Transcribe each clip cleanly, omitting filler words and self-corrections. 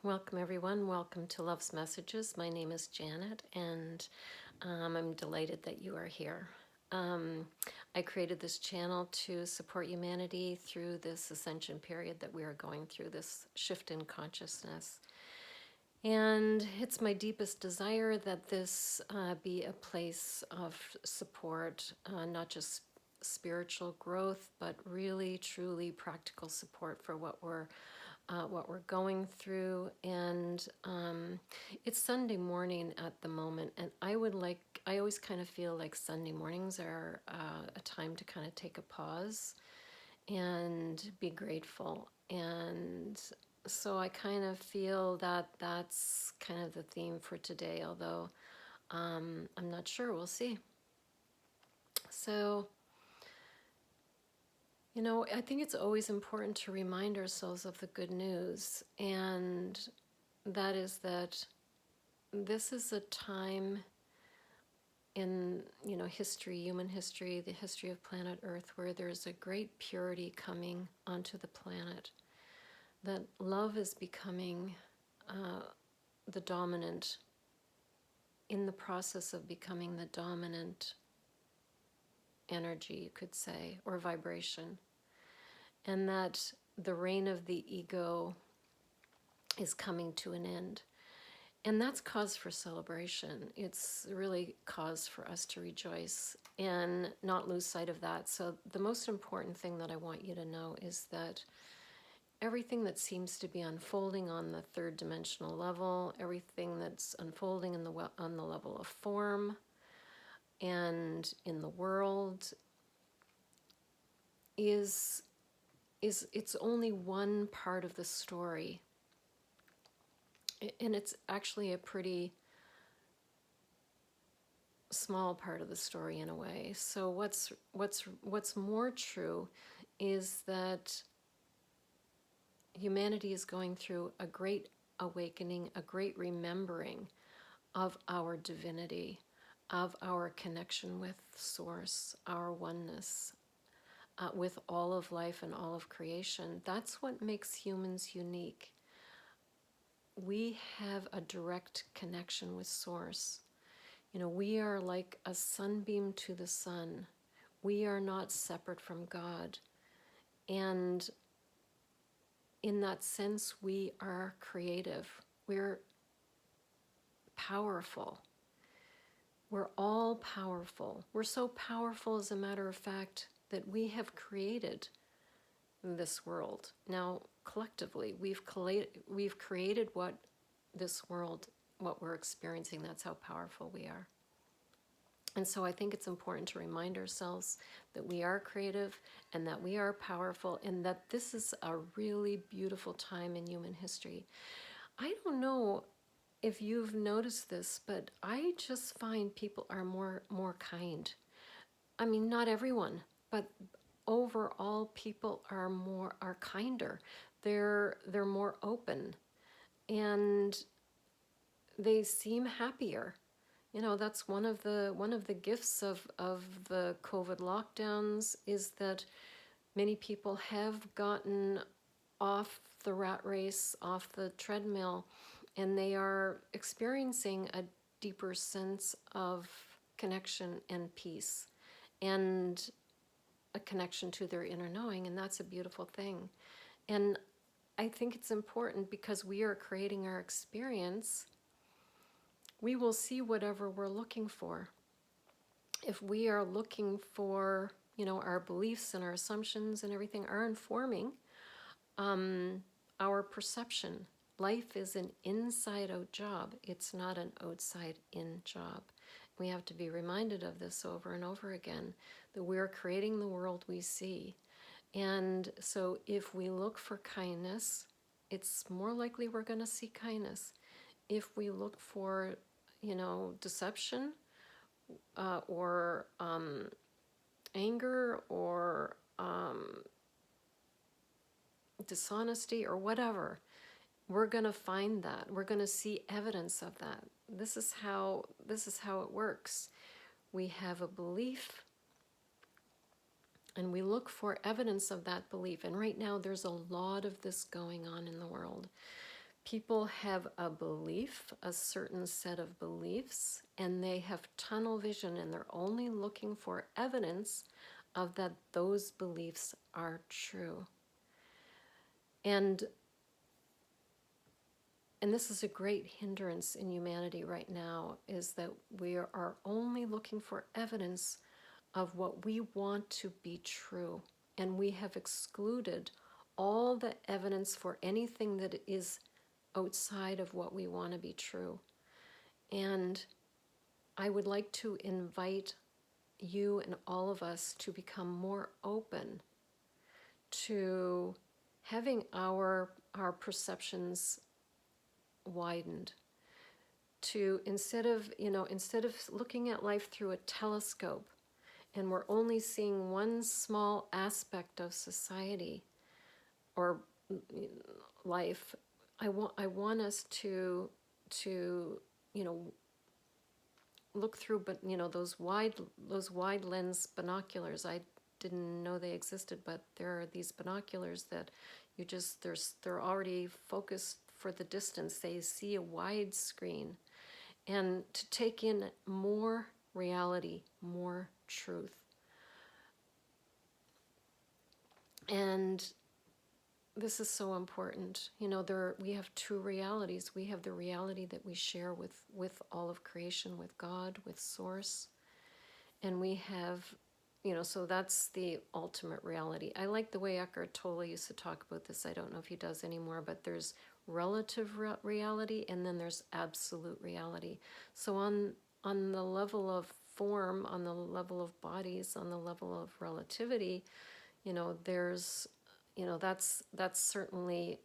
Welcome, everyone. Welcome to Love's Messages. My name is Janet, and I'm delighted that you are here. I created this channel to support humanity through this ascension period that we are going through, this shift in consciousness. And it's my deepest desire that this be a place of support, not just spiritual growth, but really, truly practical support for what we're going through. And it's Sunday morning at the moment, and I always kind of feel like Sunday mornings are a time to kind of take a pause and be grateful. And so I kind of feel that that's kind of the theme for today, although I'm not sure. We'll see. So, I think it's always important to remind ourselves of the good news, and that is that this is a time in, history, human history, the history of planet Earth, where there's a great purity coming onto the planet, that love is becoming the dominant, in the process of becoming the dominant energy, you could say, or vibration, and that the reign of the ego is coming to an end. And that's cause for celebration. It's really cause for us to rejoice and not lose sight of that. So the most important thing that I want you to know is that everything that seems to be unfolding on the third dimensional level, everything that's unfolding on the level of form and in the world is it's only one part of the story. And it's actually a pretty small part of the story in a way. So what's more true is that humanity is going through a great awakening, a great remembering of our divinity, of our connection with Source, our oneness with all of life and all of creation. That's what makes humans unique. We have a direct connection with Source. We are like a sunbeam to the sun. We are not separate from God. And in that sense, we are creative. We're powerful. We're all powerful. We're so powerful, as a matter of fact, that we have created this world. Now, collectively, we've created what this world, what we're experiencing. That's how powerful we are. And so I think it's important to remind ourselves that we are creative and that we are powerful, and that this is a really beautiful time in human history. I don't know if you've noticed this, but I just find people are more kind. I mean, not everyone, but overall people are kinder. They're more open, and they seem happier. That's one of the gifts of the COVID lockdowns, is that many people have gotten off the rat race, off the treadmill, and they are experiencing a deeper sense of connection and peace, and a connection to their inner knowing, and that's a beautiful thing. And I think it's important because we are creating our experience. We will see whatever we're looking for. If we are looking for, our beliefs and our assumptions and everything are informing our perception. Life is an inside-out job. It's not an outside-in job. We have to be reminded of this over and over again, that we're creating the world we see. And so if we look for kindness, it's more likely we're going to see kindness. If we look for, deception or anger or dishonesty or whatever, we're going to find that. We're going to see evidence of that. This is how it works. We have a belief, and we look for evidence of that belief. And right now there's a lot of this going on in the world. People have a belief, a certain set of beliefs, and they have tunnel vision, and they're only looking for evidence of that those beliefs are true. And this is a great hindrance in humanity right now, is that we are only looking for evidence of what we want to be true. And we have excluded all the evidence for anything that is outside of what we want to be true. And I would like to invite you and all of us to become more open to having our perceptions widened, to instead of looking at life through a telescope and we're only seeing one small aspect of society or life. I want us to look through, but those wide lens binoculars. I didn't know they existed, but there are these binoculars that they're already focused for the distance. They see a wide screen, and to take in more reality, more truth. And this is so important. We have two realities. We have the reality that we share with all of creation, with God, with Source. And we have, so that's the ultimate reality. I like the way Eckhart Tolle used to talk about this. I don't know if he does anymore, but there's relative reality and then there's absolute reality. So on the level of form, on the level of bodies, on the level of relativity, there's, that's certainly,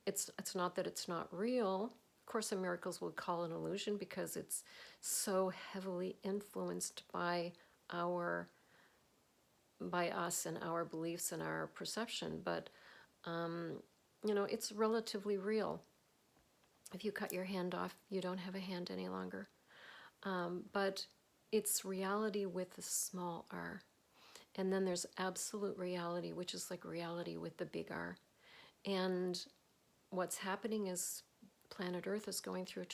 it's not that it's not real. Of Course in Miracles would call it an illusion because it's so heavily influenced by us and our beliefs and our perception. But it's relatively real. If you cut your hand off, you don't have a hand any longer. But it's reality with a small r. And then there's absolute reality, which is like reality with the big R. And what's happening is planet Earth is going through a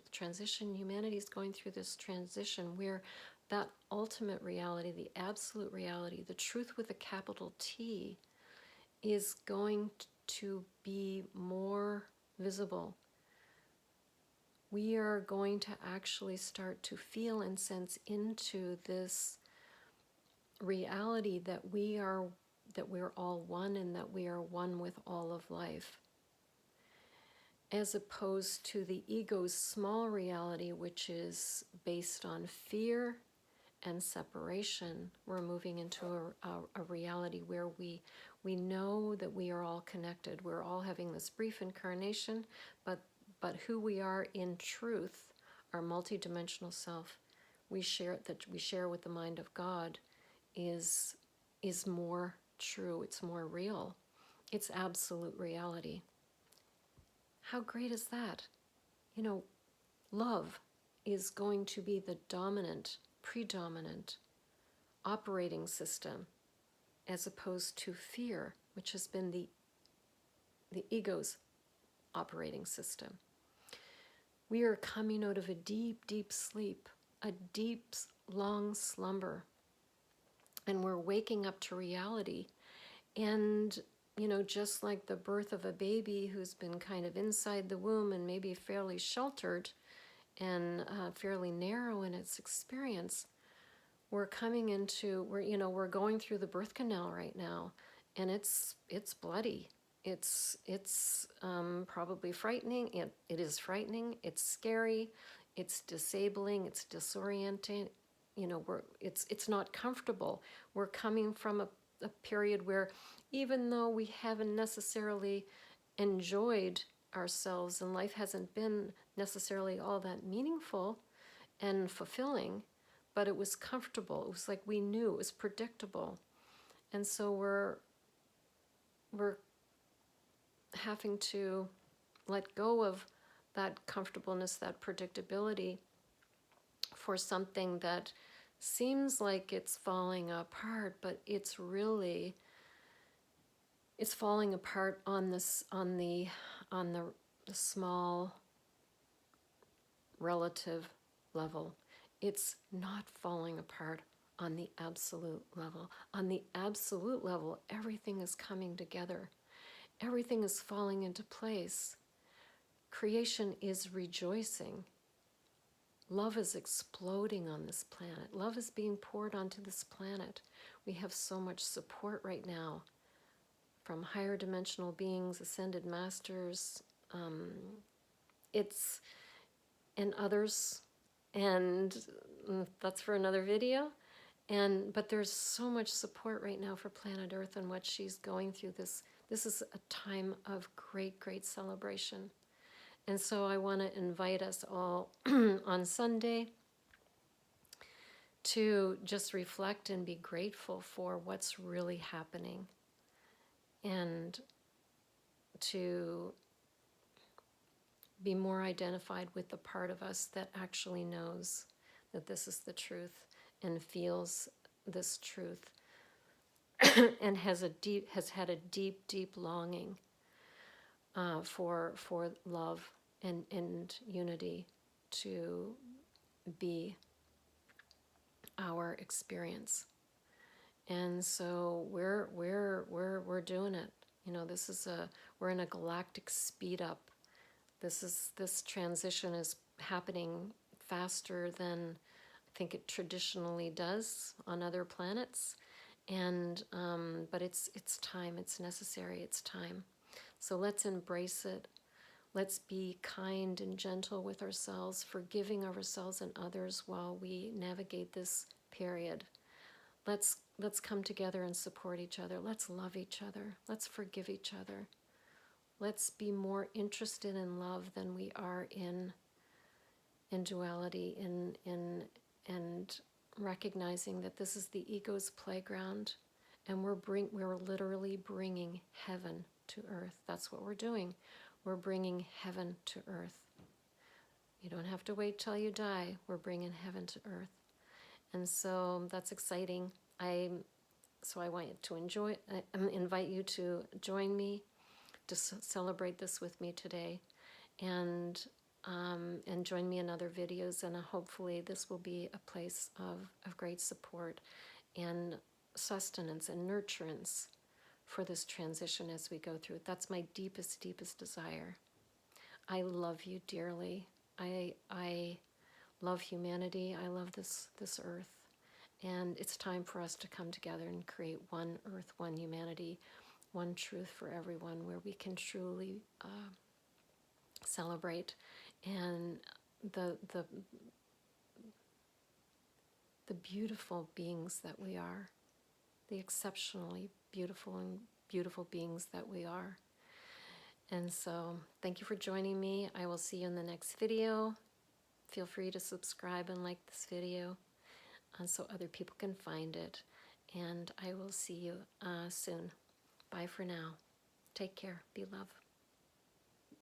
transition. Humanity is going through this transition where that ultimate reality, the absolute reality, the truth with a capital T, is going to be more visible. We are going to actually start to feel and sense into this reality that we're all one and that we are one with all of life, as opposed to the ego's small reality, which is based on fear and separation. We're moving into a reality where we know that we are all connected. We're all having this brief incarnation, but who we are in truth, our multidimensional self, we share with the mind of God, is more true. It's more real. It's absolute reality. How great is that? Love is going to be the predominant operating system, as opposed to fear, which has been the ego's operating system. We are coming out of a deep, deep sleep, a deep, long slumber, and we're waking up to reality. And just like the birth of a baby who's been kind of inside the womb and maybe fairly sheltered and fairly narrow in its experience, we're going through the birth canal right now, and it's bloody. It's probably frightening. It is frightening. It's scary. It's disabling. It's disorienting. It's not comfortable. We're coming from a period where, even though we haven't necessarily enjoyed ourselves and life hasn't been necessarily all that meaningful and fulfilling, but it was comfortable. It was like we knew, it was predictable. And so we're having to let go of that comfortableness, that predictability, for something that seems like it's falling apart, but it's really It's falling apart on this, on the small relative level. It's not falling apart on the absolute level. On the absolute level, everything is coming together. Everything is falling into place. Creation is rejoicing. Love is exploding on this planet. Love is being poured onto this planet. We have so much support right now from higher dimensional beings, ascended masters, it's and others, and that's for another video. But there's so much support right now for planet Earth and what she's going through. This is a time of great celebration. And so I want to invite us all on Sunday to just reflect and be grateful for what's really happening, and to be more identified with the part of us that actually knows that this is the truth and feels this truth and has had a deep longing for love and unity to be our experience. And so we're doing it. You know, we're in a galactic speed up. This transition is happening faster than I think it traditionally does on other planets. And but it's time. It's necessary. It's time. So let's embrace it. Let's be kind and gentle with ourselves, forgiving ourselves and others while we navigate this period. Let's come together and support each other. Let's love each other. Let's forgive each other. Let's be more interested in love than we are in duality, and recognizing that this is the ego's playground, and we're literally bringing heaven to earth. That's what we're doing. We're bringing heaven to earth. You don't have to wait till you die. We're bringing heaven to earth. And so that's exciting. So I want you to invite you to join me to celebrate this with me today, and join me in other videos. And hopefully this will be a place of great support and sustenance and nurturance for this transition as we go through it. That's my deepest desire. I love you dearly. I love humanity. I love this earth. And it's time for us to come together and create one earth, one humanity, one truth for everyone, where we can truly celebrate and the beautiful beings that we are, the exceptionally beautiful beings that we are. And so thank you for joining me. I will see you in the next video. Feel free to subscribe and like this video so other people can find it. And I will see you soon. Bye for now. Take care. Be love.